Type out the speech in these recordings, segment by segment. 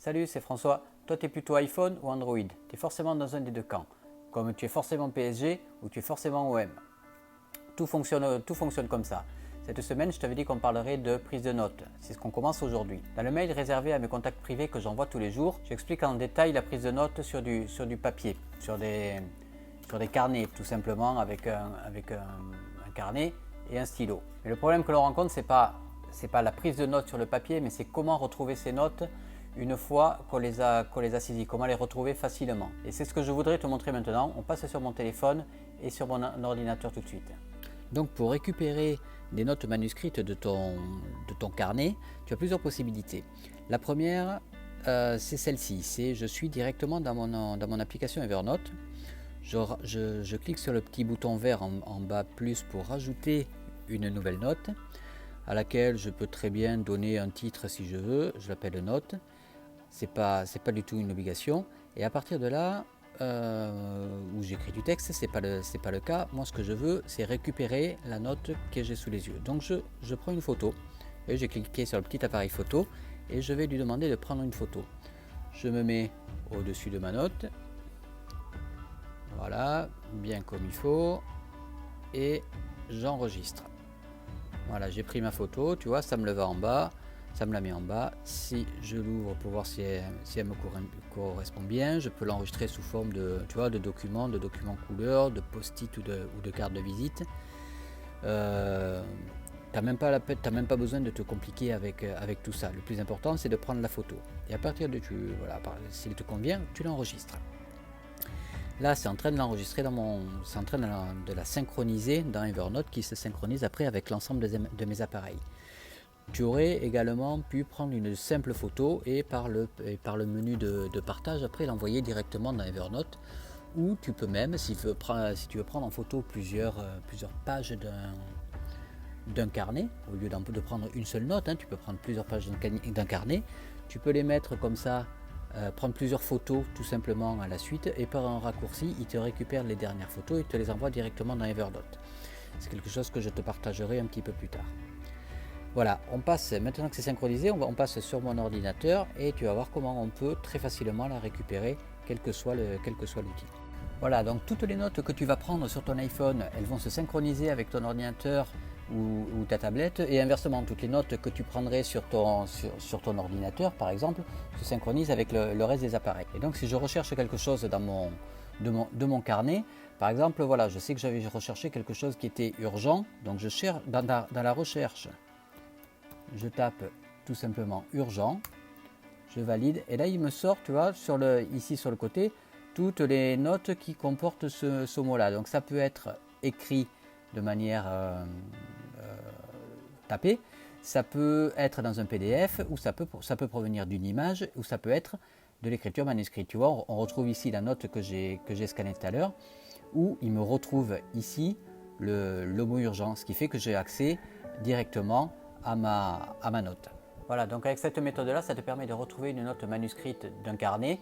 Salut, c'est François. Toi, tu es plutôt iPhone ou Android? Tu es forcément dans un des deux camps. Comme tu es forcément PSG ou tu es forcément OM. Tout fonctionne comme ça. Cette semaine, je t'avais dit qu'on parlerait de prise de notes. C'est ce qu'on commence aujourd'hui. Dans le mail réservé à mes contacts privés que j'envoie tous les jours, j'explique en détail la prise de notes sur du papier, sur des carnets, tout simplement, avec un carnet et un stylo. Mais le problème que l'on rencontre, c'est pas la prise de notes sur le papier, mais c'est comment retrouver ces notes une fois qu'on les a saisies, comment les retrouver facilement. Et c'est ce que je voudrais te montrer maintenant. On passe sur mon téléphone et sur mon ordinateur tout de suite. Donc pour récupérer des notes manuscrites de ton carnet, tu as plusieurs possibilités. La première, c'est celle-ci. Je suis directement dans mon application Evernote. Je clique sur le petit bouton vert en bas plus pour rajouter une nouvelle note à laquelle je peux très bien donner un titre si je veux. Je l'appelle note. C'est pas du tout une obligation. Et à partir de là, où j'écris du texte, c'est pas le cas. Moi, ce que je veux, c'est récupérer la note que j'ai sous les yeux. Donc, je prends une photo. Et j'ai cliqué sur le petit appareil photo et je vais lui demander de prendre une photo. Je me mets au-dessus de ma note. Voilà, bien comme il faut. Et j'enregistre. Voilà, j'ai pris ma photo. Tu vois, ça me le va en bas. Ça me la met en bas. Si je l'ouvre pour voir si elle me correspond bien, je peux l'enregistrer sous forme de documents couleur, de post-it ou de carte de visite. T'as même pas besoin de te compliquer avec tout ça. Le plus important, c'est de prendre la photo. Et à partir de s'il te convient, tu l'enregistres. Là, c'est en train de l'enregistrer c'est en train de la synchroniser dans Evernote qui se synchronise après avec l'ensemble de mes appareils. Tu aurais également pu prendre une simple photo et par le menu de partage après l'envoyer directement dans Evernote, ou tu peux même, si tu veux prendre en photo plusieurs pages d'un carnet, au lieu de prendre une seule note, tu peux prendre plusieurs pages d'un carnet, tu peux les mettre comme ça, prendre plusieurs photos tout simplement à la suite, et par un raccourci, il te récupère les dernières photos et te les envoie directement dans Evernote. C'est quelque chose que je te partagerai un petit peu plus tard. Voilà, maintenant que c'est synchronisé, on passe sur mon ordinateur et tu vas voir comment on peut très facilement la récupérer, quel que soit l'outil. Voilà, donc toutes les notes que tu vas prendre sur ton iPhone, elles vont se synchroniser avec ton ordinateur ou ta tablette, et inversement, toutes les notes que tu prendrais sur ton ordinateur, par exemple, se synchronisent avec le reste des appareils. Et donc si je recherche quelque chose de mon carnet, par exemple, voilà, je sais que j'avais recherché quelque chose qui était urgent, donc je cherche dans la recherche. Je tape tout simplement urgent, je valide et là il me sort, tu vois, ici sur le côté, toutes les notes qui comportent ce mot-là. Donc ça peut être écrit de manière tapée, ça peut être dans un PDF, ou ça peut provenir d'une image, ou ça peut être de l'écriture manuscrite. Tu vois, on retrouve ici la note que j'ai scannée tout à l'heure, où il me retrouve ici le mot urgent, ce qui fait que j'ai accès directement à ma note. Voilà, donc avec cette méthode-là, ça te permet de retrouver une note manuscrite d'un carnet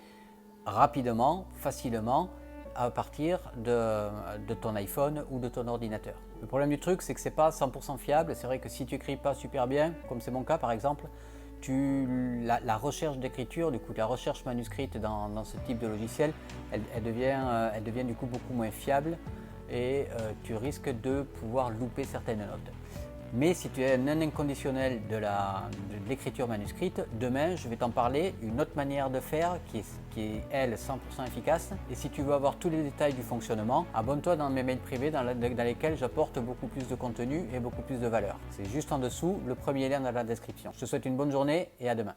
rapidement, facilement, à partir de ton iPhone ou de ton ordinateur. Le problème du truc, c'est que c'est pas 100% fiable. C'est vrai que si tu écris pas super bien, comme c'est mon cas par exemple, la recherche d'écriture, du coup la recherche manuscrite dans ce type de logiciel, elle devient du coup beaucoup moins fiable, et tu risques de pouvoir louper certaines notes. Mais si tu es un inconditionnel de l'écriture manuscrite, demain je vais t'en parler, une autre manière de faire qui est elle 100% efficace. Et si tu veux avoir tous les détails du fonctionnement, abonne-toi dans mes mails privés dans lesquels j'apporte beaucoup plus de contenu et beaucoup plus de valeur. C'est juste en dessous, le premier lien dans la description. Je te souhaite une bonne journée et à demain.